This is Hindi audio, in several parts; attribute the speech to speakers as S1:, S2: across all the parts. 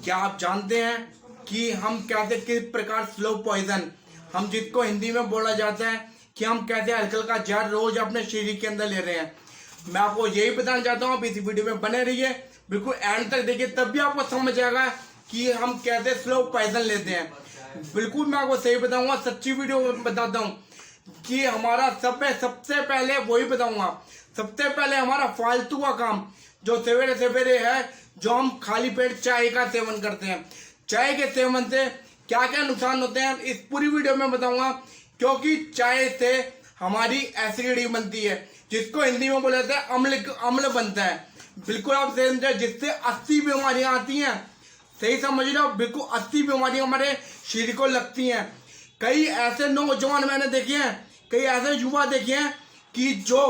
S1: क्या आप जानते हैं कि हम कैसे किस प्रकार स्लो पॉइजन, हम जिसको हिंदी में बोला जाता है कि हम कैसे हल्का का जहर रोज अपने शरीर के अंदर ले रहे हैं। मैं आपको यही बताना चाहता हूँ, आप इस वीडियो में बने रहिए, बिल्कुल एंड तक देखिए, तब भी आपको समझ आएगा कि हम कैसे स्लो पॉइजन लेते हैं। बिल्कुल मैं आपको सही बताऊंगा, सच्ची वीडियो बताता हूँ कि हमारा सबसे पहले वही बताऊंगा। सबसे पहले हमारा फालतू का काम जो सवेरे सवेरे है, जो हम खाली पेट चाय का सेवन करते हैं। चाय के सेवन से क्या क्या नुकसान होते हैं इस पूरी वीडियो में बताऊंगा, क्योंकि चाय से हमारी एसिडिटी बनती है, जिसको हिंदी में बोला जाता है अम्ल बनता है। बिल्कुल आप समझे, जिससे 80 बीमारियां आती हैं। सही समझ रहे हो, बिल्कुल 80 बीमारियां हमारे शरीर को लगती हैं। कई ऐसे नौजवान मैंने देखे हैं, कई ऐसे युवा देखे हैं कि जो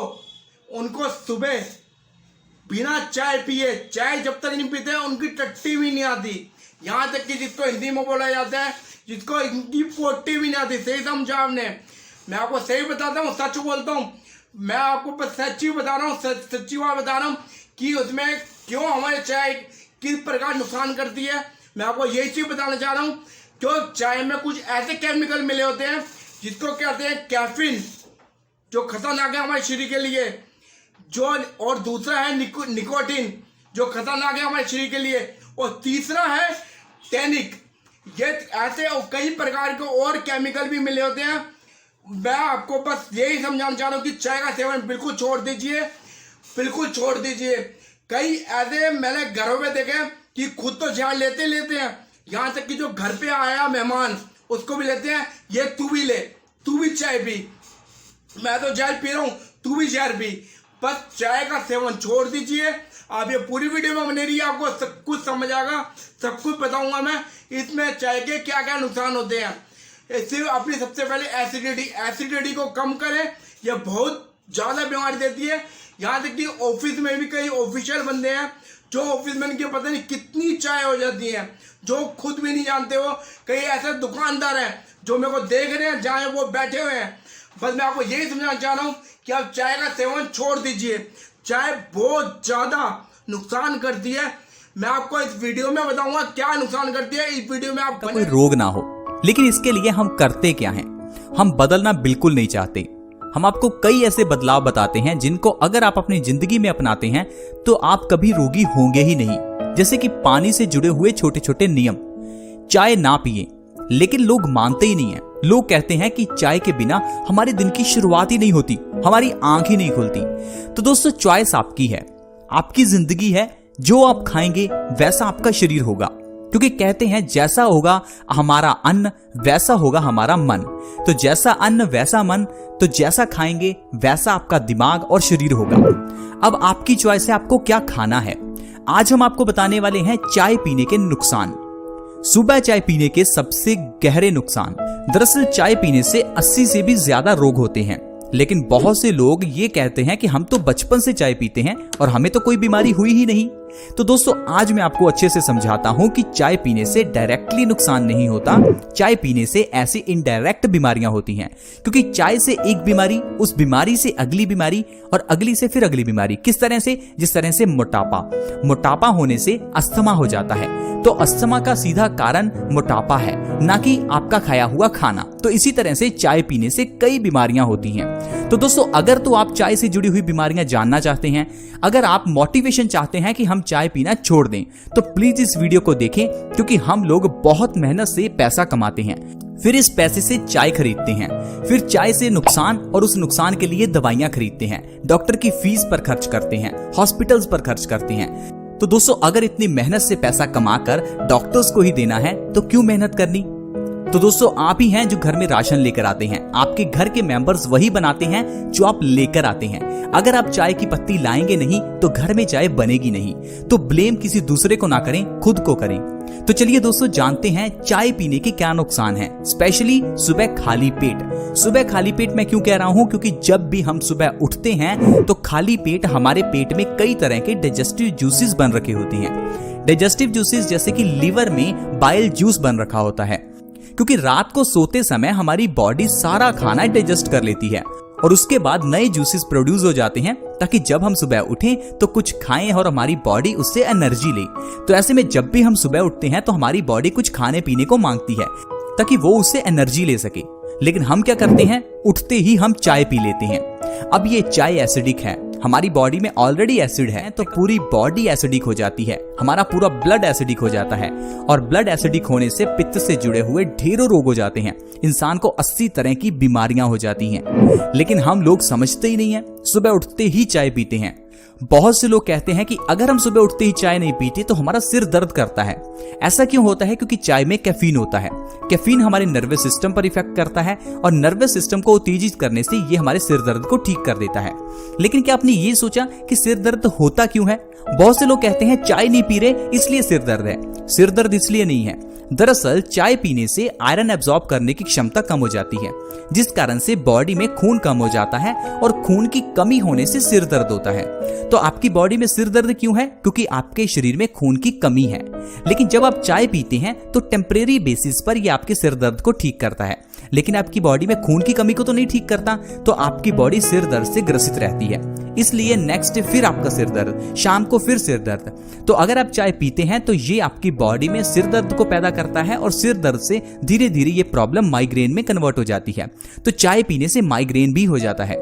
S1: उनको सुबह बिना चाय पिए, चाय जब तक नहीं पीते उनकी टट्टी भी नहीं आती। यहाँ तक कि जिसको हिंदी में बोला जाता है, जिसको इनकी पोटी भी नहीं आती। सही समझा आपने, मैं आपको सही बताता हूँ, सच बोलता हूँ, मैं आपको बस सच्ची बता रहा हूँ, सच्ची बात बता रहा हूँ कि उसमें क्यों हमारे चाय किस प्रकार नुकसान करती है। मैं आपको यही चीज बताना चाह रहा हूँ, क्यों चाय में कुछ ऐसे केमिकल मिले होते हैं जिसको कहते हैं कैफीन, जो खतरनाक है हमारे शरीर के लिए, जो और दूसरा है निकोटीन, जो खतरनाक है हमारे शरीर के लिए, और तीसरा है टैनिक। ये ऐसे कई प्रकार के और केमिकल भी मिले होते हैं। मैं आपको बस यही समझाना चाह रहा हूँ कि चाय का सेवन बिल्कुल छोड़ दीजिए, बिल्कुल छोड़ दीजिए। कई ऐसे मैंने घरों में देखे कि खुद तो जहर लेते हैं, यहाँ तक कि जो घर पे आया मेहमान उसको भी लेते हैं, ये तू भी ले, तू भी चाय पी, मैं तो जहर पी रहा हूँ, तू भी जहर पी। बस चाय का सेवन छोड़ दीजिए। आप ये पूरी वीडियो में बने रहिए, आपको सब कुछ समझ आएगा, सब कुछ बताऊंगा मैं इसमें चाय के क्या क्या नुकसान होते हैं। सिर्फ अपनी सबसे पहले एसिडिटी को कम करें, यह बहुत ज्यादा बीमारी देती है। यहाँ तक कि ऑफिस में भी कई ऑफिशियल बंदे हैं जो ऑफिस में इनके पता नहीं कितनी चाय हो जाती है, जो खुद भी नहीं जानते हो। कई ऐसे दुकानदार हैं जो मेरे को देख रहे हैं जहाँ वो बैठे हुए हैं। बस मैं आपको यही समझाना चाह रहा हूँ कि आप चाय का सेवन छोड़ दीजिए। चाय बहुत ज्यादा नुकसान करती है। मैं आपको इस वीडियो में बताऊंगा क्या नुकसान करती है। इस वीडियो में आप
S2: कोई रोग ना हो, लेकिन इसके लिए हम करते क्या हैं? हम बदलना बिल्कुल नहीं चाहते। हम आपको कई ऐसे बदलाव बताते हैं जिनको अगर आप अपनी जिंदगी में अपनाते हैं तो आप कभी रोगी होंगे ही नहीं। जैसे कि पानी से जुड़े हुए छोटे छोटे नियम। चाय ना पिए, लेकिन लोग मानते ही नहीं है। लोग कहते हैं कि चाय के बिना हमारे दिन की शुरुआत ही नहीं होती, हमारी आंख ही नहीं खुलती। तो दोस्तों, चॉइस आपकी है, आपकी जिंदगी है। जो आप खाएंगे वैसा आपका शरीर होगा, क्योंकि कहते हैं जैसा होगा हमारा अन्न वैसा होगा हमारा मन। तो जैसा अन्न वैसा मन, तो जैसा खाएंगे वैसा आपका दिमाग और शरीर होगा। अब आपकी चॉइस है आपको क्या खाना है। आज हम आपको बताने वाले हैं चाय पीने के नुकसान। सुबह चाय पीने के सबसे गहरे नुकसान। दरअसल चाय पीने से 80 से भी ज्यादा रोग होते हैं, लेकिन बहुत से लोग ये कहते हैं कि हम तो बचपन से चाय पीते हैं और हमें तो कोई बीमारी हुई ही नहीं। तो दोस्तों, आज मैं आपको अच्छे से समझाता हूं कि चाय पीने से डायरेक्टली नुकसान नहीं होता। चाय पीने से ऐसी इनडायरेक्ट बीमारियां होती हैं, क्योंकि चाय से एक बीमारी, उस बीमारी से अगली बीमारी और अगली से फिर अगली बीमारी। किस तरह से? जिस तरह से मोटापा होने से अस्थमा हो जाता है। तो अस्थमा का सीधा कारण मोटापा है, ना कि आपका खाया हुआ खाना। तो इसी तरह से चाय पीने से कई बीमारियां होती हैं। तो दोस्तों, अगर तो आप चाय से जुड़ी हुई बीमारियां जानना चाहते हैं, अगर आप मोटिवेशन चाहते हैं कि हम चाय पीना छोड़ दें, तो प्लीज इस वीडियो को देखें, क्योंकि हम लोग बहुत मेहनत से पैसा कमाते हैं, फिर इस पैसे से चाय खरीदते हैं, फिर चाय से नुकसान और उस नुकसान के लिए दवाइयां खरीदते हैं, डॉक्टर की फीस पर खर्च करते हैं, हॉस्पिटल्स पर खर्च करते हैं। तो दोस्तों, अगर इतनी मेहनत से पैसा कमाकर डॉक्टर्स को ही देना है तो क्यों मेहनत करनी? तो दोस्तों, आप ही हैं जो घर में राशन लेकर आते हैं। आपके घर के मेंबर्स वही बनाते हैं जो आप लेकर आते हैं। अगर आप चाय की पत्ती लाएंगे नहीं तो घर में चाय बनेगी नहीं। तो ब्लेम किसी दूसरे को ना करें, खुद को करें। तो चलिए दोस्तों, जानते हैं चाय पीने के क्या नुकसान हैं, स्पेशली सुबह खाली पेट। सुबह खाली पेट मैं क्यों कह रहा हूं? क्योंकि जब भी हम सुबह उठते हैं तो खाली पेट हमारे पेट में कई तरह के डाइजेस्टिव जूसेस बन रखे होते हैं। डाइजेस्टिव जूसेस जैसे कि लीवर में बाइल जूस बन रखा होता है, क्योंकि रात को सोते समय हमारी बॉडी सारा खाना डाइजेस्ट कर लेती है और उसके बाद नए जूसेस प्रोड्यूस हो जाते हैं ताकि जब हम सुबह उठें तो कुछ खाएं और हमारी बॉडी उससे एनर्जी ले। तो ऐसे में जब भी हम सुबह उठते हैं तो हमारी बॉडी कुछ खाने पीने को मांगती है ताकि वो उससे एनर्जी ले सके। लेकिन हम क्या करते हैं, उठते ही हम चाय पी लेते हैं। अब ये चाय एसिडिक है, हमारी बॉडी में ऑलरेडी एसिड है तो पूरी बॉडी एसिडिक हो जाती है, हमारा पूरा ब्लड एसिडिक हो जाता है। और ब्लड एसिडिक होने से पित्त से जुड़े हुए ढेरों रोग हो जाते हैं, इंसान को 80 तरह की बीमारियां हो जाती हैं। लेकिन हम लोग समझते ही नहीं है, सुबह उठते ही चाय पीते हैं। बहुत से लोग कहते हैं कि अगर हम सुबह उठते ही चाय नहीं पीते तो हमारा सिर दर्द करता है। ऐसा क्यों होता है? क्योंकि चाय में कैफीन होता है। कैफीन हमारे नर्वस सिस्टम पर इफेक्ट करता है और नर्वस सिस्टम को उत्तेजित करने से ये हमारे सिर दर्द को ठीक कर देता है। लेकिन क्या आपने ये सोचा कि सिर दर्द होता क्यों है? बहुत से लोग कहते हैं चाय नहीं पी रहे इसलिए सिर दर्द है। सिर दर्द इसलिए नहीं है, दरअसल चाय पीने से आयरन एब्जॉर्ब करने की क्षमता कम हो जाती है, जिस कारण से बॉडी में खून कम हो जाता है और खून की कमी होने से सिर दर्द होता है। तो आपकी बॉडी में सिर दर्द क्यों है? क्योंकि आपके शरीर में खून की कमी है। लेकिन जब आप चाय पीते हैं तो टेम्परेरी बेसिस पर यह आपके सिर दर्द को ठीक करता है, लेकिन आपकी बॉडी में खून की कमी को तो नहीं ठीक करता। तो आपकी बॉडी सिर दर्द से ग्रसित रहती है, इसलिए नेक्स्ट डे फिर आपका सिर दर्द, शाम को फिर सिर दर्द। तो अगर आप चाय पीते हैं तो ये आपकी बॉडी में सिर दर्द को पैदा करता है और सिर दर्द से धीरे धीरे ये प्रॉब्लम माइग्रेन में कन्वर्ट हो जाती है। तो चाय पीने से माइग्रेन भी हो जाता है।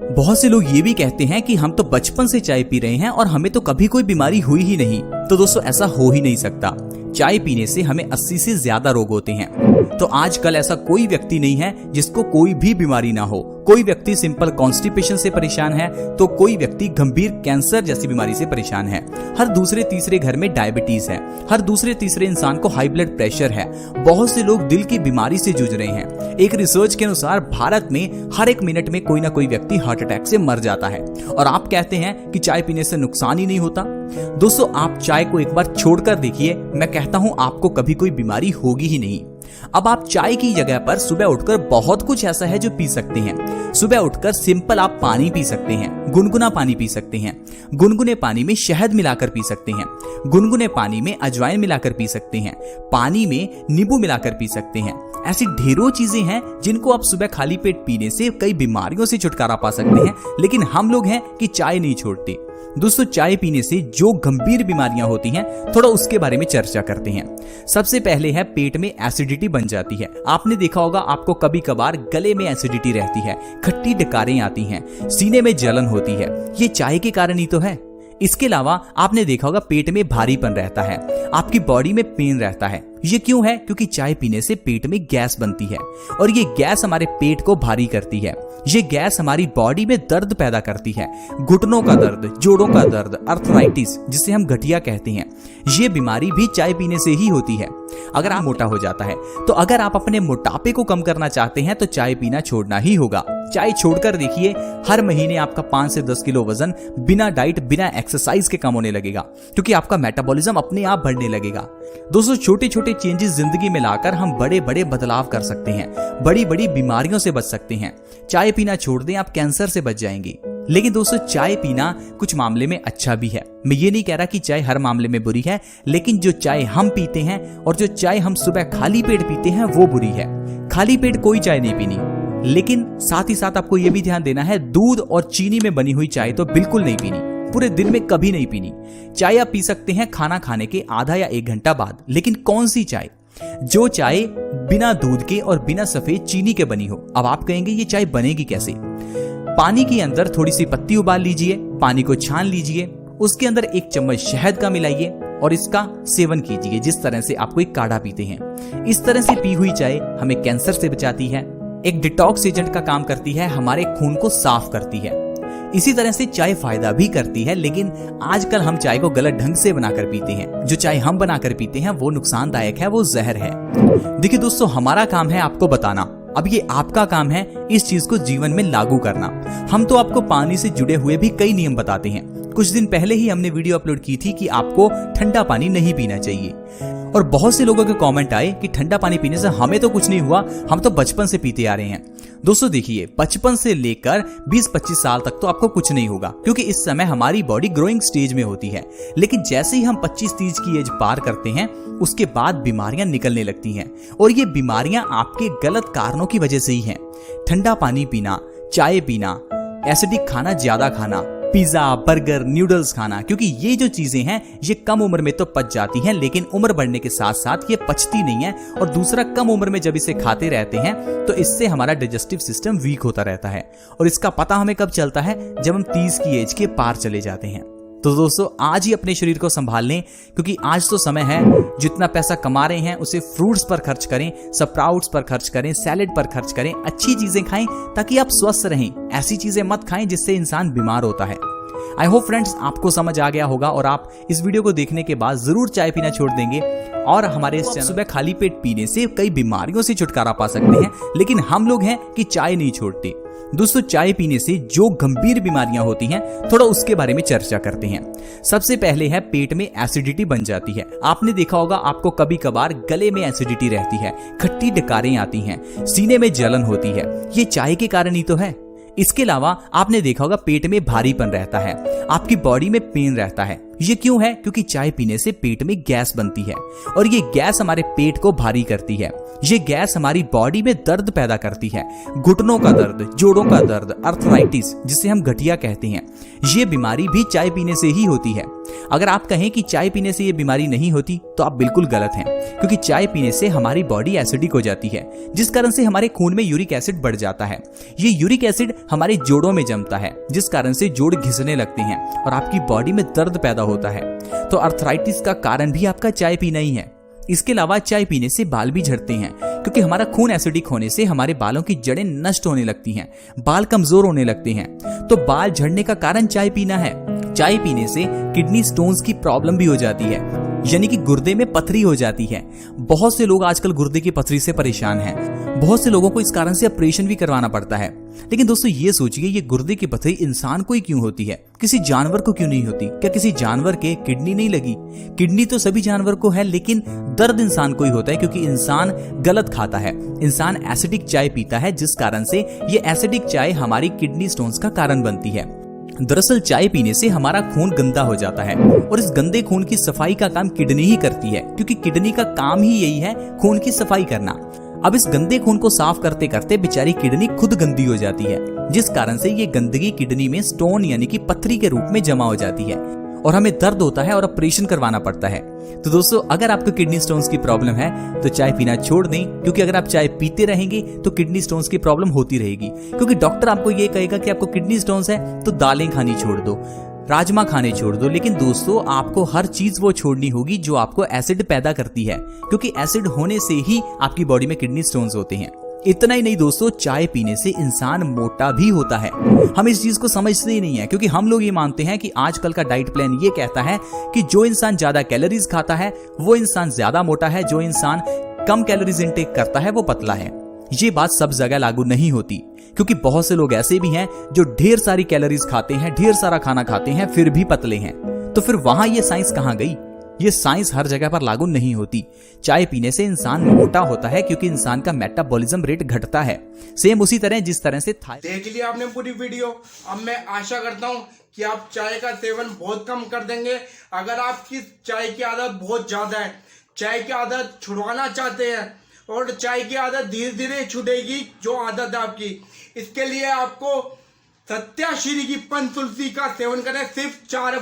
S2: बहुत से लोग ये भी कहते हैं कि हम तो बचपन से चाय पी रहे हैं और हमें तो कभी कोई बीमारी हुई ही नहीं। तो दोस्तों ऐसा हो ही नहीं सकता। चाय पीने से हमें 80 से ज्यादा रोग होते हैं। तो आजकल ऐसा कोई व्यक्ति नहीं है जिसको कोई भी बीमारी ना हो। कोई व्यक्ति सिंपल कॉन्स्टिपेशन से परेशान है तो कोई व्यक्ति गंभीर कैंसर जैसी बीमारी से परेशान है। हर दूसरे तीसरे घर में डायबिटीज है, हर दूसरे तीसरे इंसान को हाई ब्लड प्रेशर है। बहुत से लोग दिल की बीमारी से जूझ रहे हैं। एक रिसर्च के अनुसार भारत में हर 1 मिनट में कोई ना कोई व्यक्ति हार्ट अटैक से मर जाता है। और आप कहते हैं कि चाय पीने से नुकसान ही नहीं होता। दोस्तों आप चाय को एक बार छोड़कर देखिए, मैं कहता हूं आपको कभी कोई बीमारी होगी ही नहीं। अब आप चाय की जगह पर सुबह उठकर बहुत कुछ ऐसा है जो पी सकते हैं। सुबह उठकर सिंपल आप पानी पी सकते हैं, गुनगुना पानी पी सकते हैं। गुनगुने पानी में शहद मिलाकर पी सकते हैं, गुनगुने पानी में अजवाइन मिलाकर पी सकते हैं, पानी में नींबू मिलाकर पी सकते हैं। ऐसी ढेरों चीजें हैं जिनको आप सुबह खाली पेट पीने से कई बीमारियों से छुटकारा पा सकते हैं। लेकिन हम लोग हैं कि चाय नहीं छोड़ते। दोस्तों चाय पीने से जो गंभीर बीमारियां होती हैं थोड़ा उसके बारे में चर्चा करते हैं। सबसे पहले है पेट में एसिडिटी बन जाती है। आपने देखा होगा आपको कभी कभार गले में एसिडिटी रहती है, खट्टी डकारें आती हैं, सीने में जलन होती है। ये चाय के कारण ही तो है। इसके अलावा आपने देखा होगा पेट में भारीपन रहता है, आपकी बॉडी में पेन रहता है। ये क्यों है? क्योंकि चाय पीने से पेट में गैस बनती है और ये गैस हमारे पेट को भारी करती है। ये गैस हमारी बॉडी में दर्द पैदा करती है, घुटनों का दर्द, जोड़ों का दर्द, अर्थराइटिस जिसे हम गठिया कहते हैं। ये बीमारी भी चाय पीने से ही होती है। अगर आप मोटा हो जाता है तो अगर आप अपने मोटापे को कम करना चाहते हैं तो चाय पीना छोड़ना ही होगा। चाय छोड़कर देखिए, हर महीने आपका 5 से 10 किलो वजन बिना डाइट बिना एक्सरसाइज के कम होने लगेगा, क्योंकि आपका मेटाबॉलिज्म अपने आप बढ़ने लगेगा। दोस्तों छोटे छोटे चेंजेस जिंदगी में लाकर हम बड़े बड़े बदलाव कर सकते हैं, बड़ी बड़ी बीमारियों से बच सकते हैं। चाय पीना छोड़ दें, आप कैंसर से बच जाएंगे। लेकिन दोस्तों चाय पीना कुछ मामले में अच्छा भी है। मैं ये नहीं कह रहा कि चाय हर मामले में बुरी है, लेकिन जो चाय हम पीते हैं और जो चाय हम सुबह खाली पेट पीते हैं वो बुरी है। खाली पेट कोई चाय नहीं पीनी, लेकिन साथ ही साथ आपको यह भी ध्यान देना है दूध और चीनी में बनी हुई चाय तो बिल्कुल नहीं पीनी, पूरे दिन में कभी नहीं पीनी। चाय आप पी सकते हैं खाना खाने के आधा या 1 घंटा बाद, लेकिन कौन सी चाय? जो चाय बिना दूध के और बिना सफेद चीनी के बनी हो। अब आप कहेंगे ये चाय बनेगी कैसे? पानी के अंदर थोड़ी सी पत्ती उबाल लीजिए, पानी को छान लीजिए, उसके अंदर 1 चम्मच शहद का मिलाइए और इसका सेवन कीजिए, जिस तरह से आप कोई काढ़ा पीते हैं। इस तरह से पी हुई चाय हमें कैंसर से बचाती है, एक डिटॉक्स एजेंट का काम करती है, हमारे खून को साफ करती है। इसी तरह से चाय फायदा भी करती है, लेकिन आजकल हम चाय को गलत ढंग से बनाकर पीते हैं। जो चाय हम बनाकर पीते हैं वो नुकसानदायक है, वो जहर है। देखिए दोस्तों, हमारा काम है आपको बताना, अब ये आपका काम है इस चीज को जीवन में लागू करना। हम तो आपको पानी से जुड़े हुए भी कई नियम बताते हैं। कुछ दिन पहले ही हमने वीडियो अपलोड की थी कि आपको ठंडा पानी नहीं पीना चाहिए, और बहुत से लोगों के कमेंट आए कि ठंडा पानी पीने से हमें तो कुछ नहीं हुआ, हम तो बचपन से पीते आ रहे हैं। दोस्तों देखिए, बचपन से लेकर 20-25 साल तक तो आपको कुछ नहीं होगा, क्योंकि इस समय हमारी बॉडी ग्रोइंग स्टेज में होती है। लेकिन जैसे ही हम 25-30 की एज पार करते हैं, उसके बाद बीमारियां निकलने लगती हैं, और ये बीमारियां आपके गलत कारणों की वजह से ही हैं। ठंडा पानी पीना, चाय पीना, एसिडिक खाना ज्यादा खाना, पिज्जा, बर्गर, न्यूडल्स खाना, क्योंकि ये जो चीजें हैं ये कम उम्र में तो पच जाती हैं, लेकिन उम्र बढ़ने के साथ साथ ये पचती नहीं है। और दूसरा, कम उम्र में जब इसे खाते रहते हैं तो इससे हमारा डाइजेस्टिव सिस्टम वीक होता रहता है। और इसका पता हमें कब चलता है? जब हम 30 की एज के पार चले जाते हैं। तो दोस्तों, आज ही अपने शरीर को संभाल लें, क्योंकि आज तो समय है, जितना पैसा कमा रहे हैं उसे फ्रूट्स पर खर्च करें, स्प्राउट्स पर खर्च करें, सैलेड पर खर्च करें, अच्छी चीजें खाएं ताकि आप स्वस्थ रहें। ऐसी चीजें मत खाएं जिससे इंसान बीमार होता है। आई होप फ्रेंड्स आपको समझ आ गया होगा और आप इस वीडियो को देखने के बाद जरूर चाय पीना छोड़ देंगे और हमारे इस चैनल सुबह खाली पेट पीने से कई बीमारियों से छुटकारा पा सकते हैं। लेकिन हम लोग हैं कि चाय नहीं छोड़ते। दोस्तों, चाय पीने से जो गंभीर बीमारियां होती हैं, थोड़ा उसके बारे में चर्चा करते हैं। सबसे पहले है, पेट में एसिडिटी बन जाती है। आपने देखा होगा, आपको कभी कभार गले में एसिडिटी रहती है, खट्टी डकारें आती हैं, सीने में जलन होती है। ये चाय के कारण ही तो है। इसके अलावा आपने देखा होगा, पेट में भारीपन रहता है, आपकी बॉडी में पेन रहता है। ये क्यों है? क्योंकि चाय पीने से पेट में गैस बनती है और ये गैस हमारे पेट को भारी करती है। ये गैस हमारी बॉडी में दर्द पैदा करती है, घुटनों का दर्द, जोड़ों का दर्द, अर्थराइटिस जिसे हम गठिया कहते हैं। ये बीमारी भी चाय पीने से ही होती है। अगर आप कहें कि चाय पीने से ये बीमारी नहीं होती तो आप बिल्कुल गलत हैं, क्योंकि चाय पीने से हमारी बॉडी एसिडिक हो जाती है, जिस कारण से हमारे खून में यूरिक एसिड बढ़ जाता है। ये यूरिक एसिड हमारे जोड़ों में जमता है, जिस कारण से जोड़ घिसने लगते हैं और आपकी बॉडी में दर्द पैदा होता है। तो अर्थराइटिस का कारण भी आपका चाय पीना ही है। इसके अलावा चाय पीने से बाल भी झड़ते हैं, क्योंकि हमारा खून एसिडिक होने से हमारे बालों की जड़ें नष्ट होने लगती हैं, बाल कमजोर होने लगते हैं। तो बाल झड़ने का कारण चाय पीना है। चाय पीने से किडनी स्टोन्स की प्रॉब्लम भी हो जाती है, यानी कि गुर्दे में पथरी हो जाती है। बहुत से लोग आजकल गुर्दे की पथरी से परेशान हैं। बहुत से लोगों को इस कारण से ऑपरेशन भी करवाना पड़ता है। लेकिन दोस्तों, ये सोचिए, ये गुर्दे की पथरी इंसान को ही क्यों होती है? किसी जानवर को क्यों नहीं होती? क्या किसी जानवर के किडनी नहीं लगी? किडनी तो सभी जानवर को है, लेकिन दर्द इंसान को ही होता है, क्योंकि इंसान गलत खाता है। इंसान एसिडिक चाय पीता है, जिस कारण से ये एसिडिक चाय हमारी किडनी स्टोन्स का कारण बनती है। दरअसल चाय पीने से हमारा खून गंदा हो जाता है और इस गंदे खून की सफाई का काम किडनी ही करती है, क्योंकि किडनी का काम ही यही है, खून की सफाई करना। अब इस गंदे खून को साफ करते करते बेचारी किडनी खुद गंदी हो जाती है, जिस कारण से ये गंदगी किडनी में स्टोन यानी कि पथरी के रूप में जमा हो जाती है और हमें दर्द होता है और ऑपरेशन करवाना पड़ता है। तो दोस्तों, अगर आपको किडनी स्टोन्स की प्रॉब्लम है तो चाय पीना छोड़ दें, क्योंकि अगर आप चाय पीते रहेंगे तो किडनी स्टोन्स की प्रॉब्लम होती रहेगी। क्योंकि डॉक्टर आपको ये कहेगा कि आपको किडनी स्टोन्स है तो दालें खानी छोड़ दो, राजमा खाने छोड़ दो। लेकिन दोस्तों, आपको हर चीज वो छोड़नी होगी जो आपको एसिड पैदा करती है, क्योंकि एसिड होने से ही आपकी बॉडी में किडनी स्टोन्स होते हैं। इतना ही नहीं दोस्तों, चाय पीने से इंसान मोटा भी होता है। हम इस चीज को समझते ही नहीं है, क्योंकि हम लोग ये मानते हैं कि आजकल का डाइट प्लान ये कहता है कि जो इंसान ज्यादा कैलोरीज खाता है वो इंसान ज्यादा मोटा है, जो इंसान कम कैलोरीज इंटेक करता है वो पतला है। ये बात सब जगह लागू नहीं होती, क्योंकि बहुत से लोग ऐसे भी हैं जो ढेर सारी कैलोरीज खाते हैं, ढेर सारा खाना खाते हैं, फिर भी पतले हैं। तो फिर वहां ये साइंस कहां गई? ये साइंस हर जगह पर लागू नहीं होती। चाय पीने से इंसान मोटा होता है, क्योंकि इंसान का मेटाबॉलिज्म रेट घटता है, सेम उसी तरह जिस तरह से
S1: देख लिया आपने पूरी वीडियो। अब मैं आशा करता हूँ कि आप चाय का सेवन बहुत कम कर देंगे। अगर आपकी चाय की आदत बहुत ज्यादा है, चाय की आदत छुड़वाना चाहते हैं और चाय की आदत धीरे धीरे छूटेगी जो आदत है आपकी, इसके लिए आपको सत्याश्री की पंच तुलसी का सेवन करें। सिर्फ 4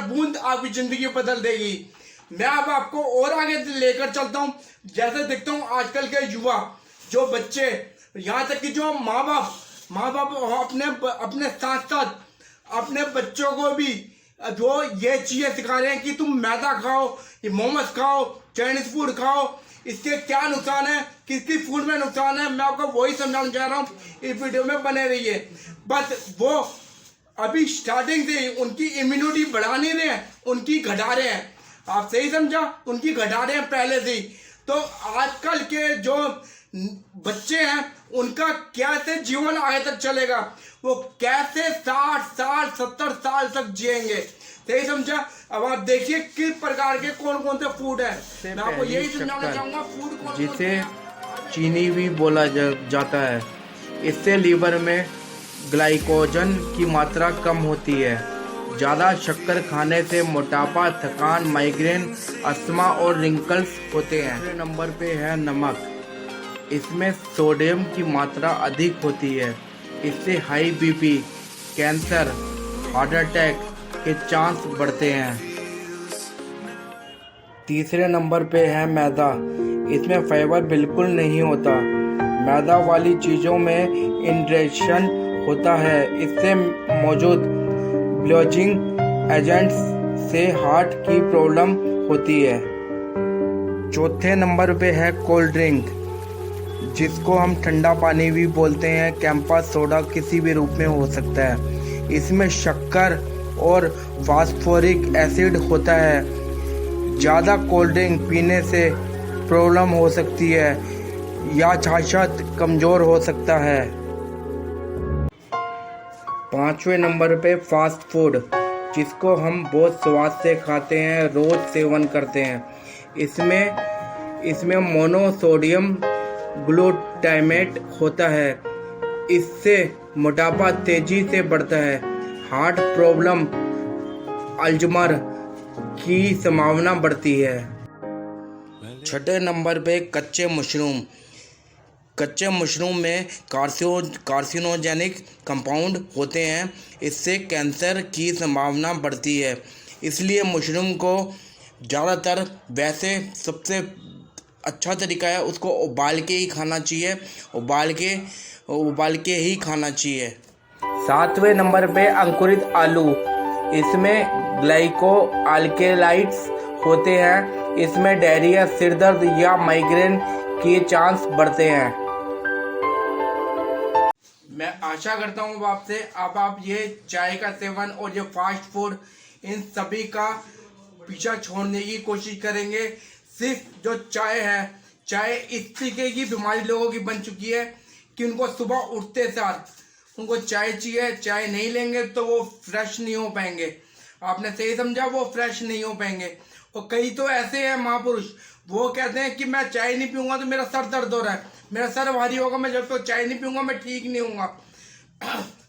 S1: बूंद आपकी जिंदगी बदल देगी। मैं अब आपको और आगे लेकर चलता हूं। जैसे देखता हूं आजकल के युवा, जो बच्चे, यहाँ तक कि जो माँ बाप अपने साथ साथ अपने बच्चों को भी जो ये चीजें सिखा रहे हैं कि तुम मैदा खाओ, ये मोमोज खाओ, चाइनीज फूड खाओ, इसके क्या नुकसान है, किसकी फूड में नुकसान है, मैं आपको वही समझाना चाह रहा हूँ। इस वीडियो में बने रहिए। बस वो अभी स्टार्टिंग से ही उनकी इम्यूनिटी बढ़ा नहीं रहे हैं, उनकी घटा रहे हैं। आप सही समझा, उनकी घटा रहे हैं पहले से ही। तो आजकल के जो बच्चे हैं उनका कैसे जीवन आगे तक चलेगा, वो कैसे 60 साल 70 साल तक जिएंगे, सही समझा। अब आप देखिए किस प्रकार के कौन कौन से फूड है। मैं आपको यही समझाना चाहूंगा, फूड कौन
S3: जिसे चीनी भी बोला जाता है। इससे लीवर में ग्लाइकोजन की मात्रा कम होती है। ज़्यादा शक्कर खाने से मोटापा, थकान, माइग्रेन, अस्थमा और रिंकल्स होते हैं। दूसरे नंबर पे है नमक। इसमें सोडियम की मात्रा अधिक होती है। इससे high BP, cancer, heart attack के चांस बढ़ते हैं। तीसरे नंबर पे है मैदा। इसमें फाइबर बिल्कुल नहीं होता। मैदा वाली चीज़ों में इंडाइजेशन होता है। इससे मौजूद ब्लीचिंग एजेंट्स से हार्ट की प्रॉब्लम होती है। चौथे नंबर पे है कोल्ड ड्रिंक, जिसको हम ठंडा पानी भी बोलते हैं। कैंपस सोडा किसी भी रूप में हो सकता है। इसमें शक्कर और फास्फोरिक एसिड होता है। ज़्यादा कोल्ड ड्रिंक पीने से प्रॉब्लम हो सकती है या छाछत कमज़ोर हो सकता है। पांचवें नंबर पे फास्ट फूड, जिसको हम बहुत स्वाद से खाते हैं, रोज़ सेवन करते हैं। इसमें मोनोसोडियम ग्लूटामेट होता है। इससे मोटापा तेजी से बढ़ता है। हार्ट प्रॉब्लम, अल्जाइमर की संभावना बढ़ती है। छठे नंबर पे कच्चे मशरूम। कच्चे मशरूम में कार्सिनोजेनिक कंपाउंड होते हैं। इससे कैंसर की संभावना बढ़ती है। इसलिए मशरूम को ज़्यादातर, वैसे सबसे अच्छा तरीका है उसको उबाल के ही खाना चाहिए। उबाल के ही खाना चाहिए। सातवें नंबर पे अंकुरित आलू। इसमें ग्लाइको अल्केलाइड्स होते हैं। इसमें डायरिया, सिर दर्द या माइग्रेन के चांस बढ़ते हैं।
S1: मैं आशा करता हूँ आपसे अब आप ये चाय का सेवन और ये फास्ट फूड, इन सभी का पीछा छोड़ने की कोशिश करेंगे। सिर्फ जो चाय है, चाय इस तरीके की बीमारी लोगों की बन चुकी है कि उनको सुबह उठते साथ उनको चाय चाहिए। चाय नहीं लेंगे तो वो फ्रेश नहीं हो पाएंगे। आपने सही समझा, वो फ्रेश नहीं हो पाएंगे। और कई तो ऐसे हैं महापुरुष, वो कहते हैं कि मैं चाय नहीं पीऊंगा तो मेरा सर दर्द हो रहा है, मेरा सर भारी होगा, मैं जब तक चाय नहीं पीऊंगा मैं ठीक नहीं होऊंगा।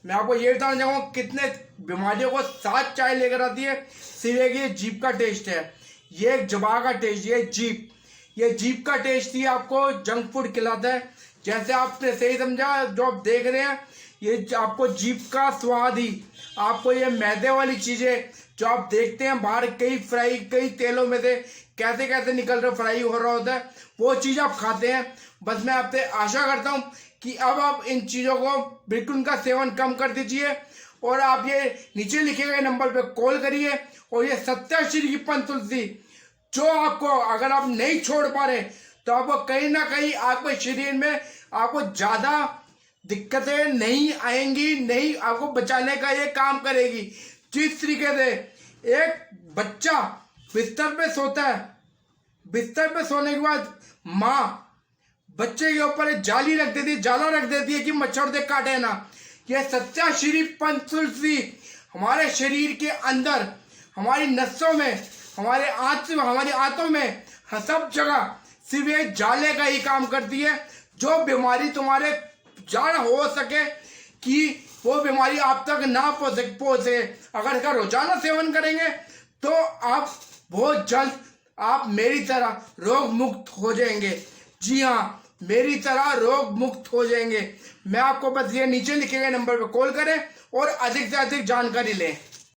S1: मैं आपको ये बताना चाहूँगा कितने बीमारियों को साथ चाय लेकर आती है। सिर्फ एक ये जीभ का टेस्ट है, ये एक जबा का टेस्ट, ये जीभ का टेस्ट ही आपको जंक फूड खिलाता है। जैसे आपने सही समझा, जो आप देख रहे हैं, ये आपको जीभ का स्वाद ही, आपको ये मैदे वाली चीज़ें जो आप देखते हैं बाहर कई तेलों में से कैसे कैसे निकल रहा फ्राई हो रहा होता है, वो चीज़ आप खाते हैं। बस मैं आपसे आशा करता हूँ कि अब आप इन चीज़ों को बिल्कुल उनका सेवन कम कर दीजिए और आप ये नीचे लिखे गए नंबर पे कॉल करिए। और ये सत्याश्री की पंचतुलसी, जो आपको अगर आप नहीं छोड़ पा रहे तो आपको कहीं ना कहीं आपके शरीर में आपको ज़्यादा दिक्कतें नहीं आएंगी, नहीं आपको बचाने का ये काम करेगी। जिस तरीके से एक बच्चा बिस्तर पे सोता है, बिस्तर पे सोने के बाद माँ बच्चे के ऊपर जाला रख देती है कि मच्छर से काटे ना। यह सत्याश्री पंचतुलसी हमारे शरीर के अंदर, हमारी नसों में, हमारी आंतों में, सब जगह सिर्फ ये जाले का ही काम करती है। जो बीमारी तुम्हारे जान हो सके कि वो बीमारी आप तक ना पहुंचे, अगर इसका रोजाना सेवन करेंगे तो आप बहुत जल्द आप मेरी तरह रोग मुक्त हो जाएंगे। जी हाँ, मेरी तरह रोग मुक्त हो जाएंगे। मैं आपको बस ये नीचे लिखे गए नंबर पर कॉल करें और अधिक से अधिक जानकारी लें।